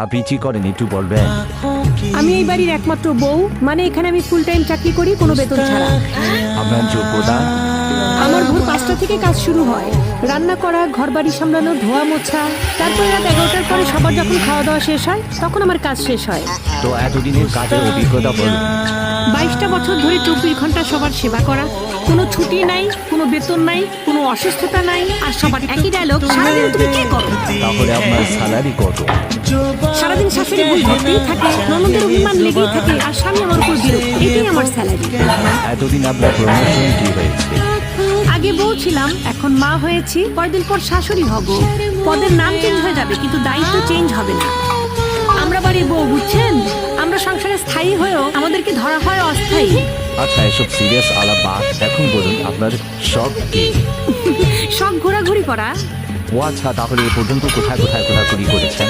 আপনি কি করেন একটু বলবেন? আমি এই বাড়ির একমাত্র বউ, মানে এখানে আমি ফুল টাইম চাকরি করি কোনো বেতন ছাড়া। আপনার যোগ্যতা? আমার ভোর 5টা থেকে কাজ শুরু হয়, রান্না করা, ঘর বাড়ি সামলানো, ধোয়া মোছা। তারপরে রাত 11টার পরে সবার যখন খাওয়া দাওয়া শেষ হয় তখন আমার কাজ শেষ হয়। তো এতদিনের কাজের অভিজ্ঞতা বলুন। 22টা বছর ধরে 24 ঘন্টা সবার সেবা করা, কোনো ছুটি নাই, কোনো বেতন নাই, কোনো অসুস্থতা নাই, আর সবার একই ডায়লগ, সারাদিন তুমি কি করো? তাহলে আপনার স্যালারি কত? সারাদিন শাশুড়ি ভুল ধরতেই থাকে, ননদের অভিমান লেগেই থাকে, আর স্বামী আমার উপর বিরক্ত। এটাই আমার স্যালারি। এতদিন আপনার প্রমোশন কি হয়েছে? আগে বউ ছিলাম, এখন মা হয়েছি, কয়দিন পর শাশুড়ি হব। পদের নাম চেঞ্জ হয়ে যাবে কিন্তু দায়িত্ব চেঞ্জ হবে না। আমরা বাড়ির বউ, বুঝছেন? আমরা সংসারে স্থায়ী হয়েও আমাদেরকে ধরা হয় অস্থায়ী। আচ্ছা, এসব সিরিয়াস আলাপ বাদ, এখন বলুন আপনার শখ কি? সব ঘোরাঘুরি করা। ও আচ্ছা, তাহলে এ পর্যন্ত কোথায় কোথায় ঘোরাঘুরি করেছেন?